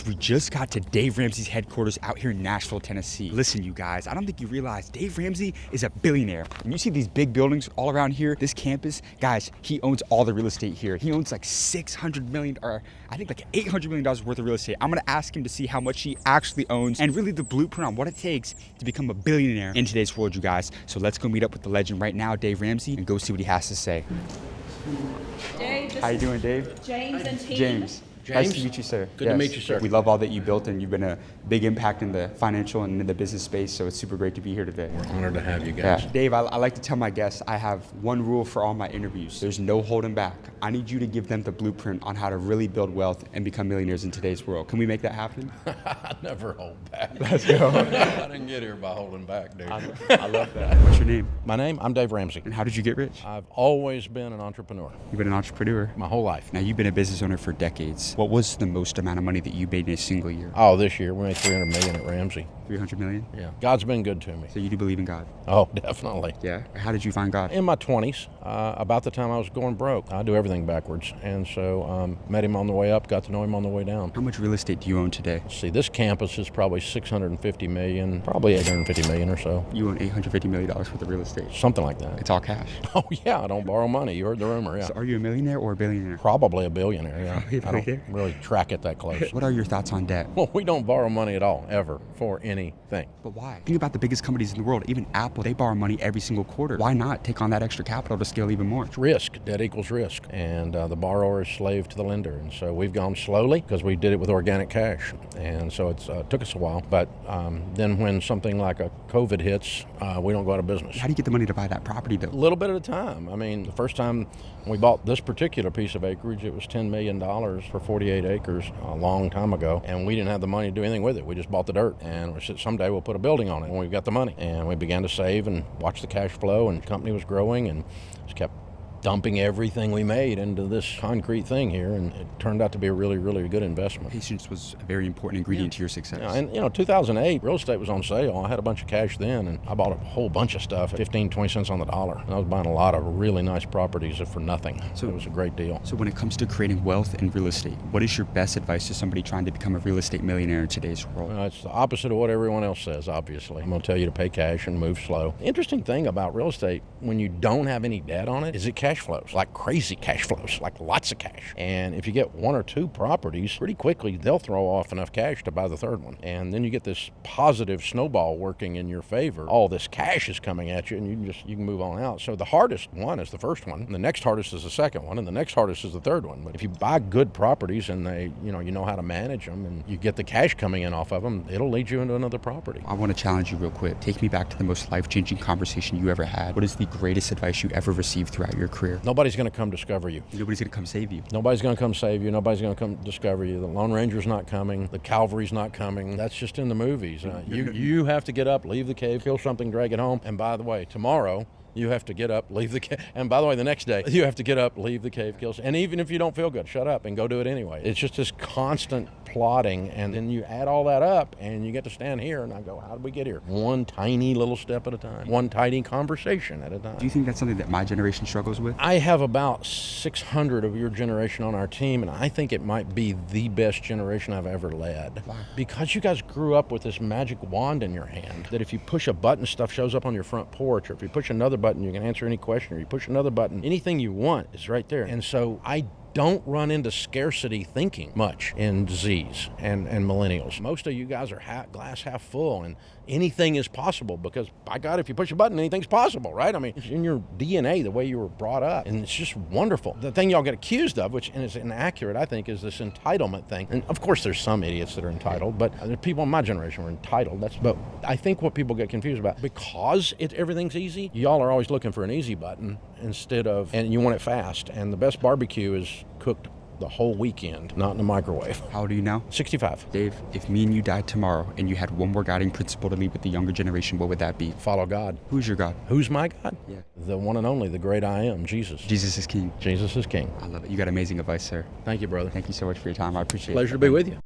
we just got to Dave Ramsey's headquarters out here in Nashville, Tennessee. Listen, you guys, I don't think you realize Dave Ramsey is a billionaire. And you see these big buildings all around here, this campus, guys, he owns all the real estate here. He owns like $600 million, or I think like $800 million worth of real estate. I'm gonna ask him to see how much he actually owns and really the blueprint on what it takes to become a billionaire in today's world, you guys. So let's go meet up with the legend right now, Dave Ramsey, and go see what he has to say. Dave, How you doing, Dave? James and team. James. Nice to meet you, sir. Good to meet you, sir. We love all that you built, and you've been a big impact in the financial and in the business space, so it's super great to be here today. We're honored to have you guys. Yeah. Dave, I like to tell my guests I have one rule for all my interviews. There's no holding back. I need you to give them the blueprint on how to really build wealth and become millionaires in today's world. Can we make that happen? I never hold back. Let's go. I didn't get here by holding back, dude. I love that. What's your name? My name, I'm Dave Ramsey. And how did you get rich? I've always been an entrepreneur. You've been an entrepreneur. My whole life. Now, you've been a business owner for decades. What was the most amount of money that you made in a single year? Oh, this year we made $300 million at Ramsey. 300 million? Yeah. God's been good to me. So you do believe in God? Oh, definitely. Yeah. How did you find God? In my 20s, about the time I was going broke. I do everything backwards. And so met him on the way up, got to know him on the way down. How much real estate do you own today? Let's see, this campus is probably $650 million, probably $850 million or so. You own $850 million worth of real estate. Something like that. It's all cash. Oh, yeah, I don't borrow money. You heard the rumor, yeah. So are you a millionaire or a billionaire? Probably a billionaire, yeah. Are you a I don't billionaire? really track it that close. What are your thoughts on debt? Well, we don't borrow money at all, ever, for anything. But why? Think about the biggest companies in the world. Even Apple, they borrow money every single quarter. Why not take on that extra capital to scale even more? It's risk. Debt equals risk. And the borrower is slave to the lender. And so we've gone slowly because we did it with organic cash. And so it took us a while. But then when something like a COVID hits, we don't go out of business. How do you get the money to buy that property, though? A little bit at a time. I mean, the first time we bought this particular piece of acreage, it was $10 million for 48 acres a long time ago. And we didn't have the money to do anything with it. We just bought the dirt. And we said, someday we'll put a building on it when we've got the money. And we began to save and watch the cash flow, and the company was growing and just kept dumping everything we made into this concrete thing here, and it turned out to be a really, really good investment. Patience was a very important ingredient to your success. Yeah, and 2008, real estate was on sale. I had a bunch of cash then, and I bought a whole bunch of stuff at 15, 20 cents on the dollar. And I was buying a lot of really nice properties for nothing. So it was a great deal. So when it comes to creating wealth in real estate, what is your best advice to somebody trying to become a real estate millionaire in today's world? It's the opposite of what everyone else says, obviously. I'm going to tell you to pay cash and move slow. The interesting thing about real estate, when you don't have any debt on it, is it cash flows, like crazy cash flows, like lots of cash. And if you get one or two properties, pretty quickly they'll throw off enough cash to buy the third one. And then you get this positive snowball working in your favor. All this cash is coming at you, and you can move on out. So the hardest one is the first one, and the next hardest is the second one, and the next hardest is the third one. But if you buy good properties and you know how to manage them, and you get the cash coming in off of them, it'll lead you into another property. I want to challenge you real quick. Take me back to the most life-changing conversation you ever had. What is the greatest advice you ever received throughout your career? Nobody's going to come discover you. Nobody's going to come save you. Nobody's going to come save you. Nobody's going to come discover you. The Lone Ranger's not coming. The Cavalry's not coming. That's just in the movies. You have to get up, leave the cave, kill something, drag it home. And by the way, tomorrow, you have to get up, leave the cave. And by the way, the next day, you have to get up, leave the cave, kill. And even if you don't feel good, shut up and go do it anyway. It's just this constant plotting, and then you add all that up, and you get to stand here, and I go, how did we get here? One tiny little step at a time. One tiny conversation at a time. Do you think that's something that my generation struggles with? I have about 600 of your generation on our team, and I think it might be the best generation I've ever led. Wow. Because you guys grew up with this magic wand in your hand, that if you push a button, stuff shows up on your front porch, or if you push another button, you can answer any question, or you push another button, anything you want is right there. And so I don't run into scarcity thinking much in Z's and millennials. Most of you guys are glass half full, and anything is possible because, by God, if you push a button, anything's possible, right? I mean, it's in your DNA, the way you were brought up, and it's just wonderful. The thing y'all get accused of, which is inaccurate, I think, is this entitlement thing. And of course, there's some idiots that are entitled, but there are people in my generation who are entitled. But I think what people get confused about, because everything's easy, y'all are always looking for an easy button and you want it fast. And the best barbecue is cooked the whole weekend, not in the microwave. How old are you now? 65. Dave, if me and you died tomorrow and you had one more guiding principle to leave with the younger generation, what would that be? Follow God. Who's your God? Who's my God? Yeah. The one and only, the great I am, Jesus. Jesus is king. Jesus is king. I love it. You got amazing advice, sir. Thank you, brother. Thank you so much for your time. I appreciate it. Pleasure to be with you.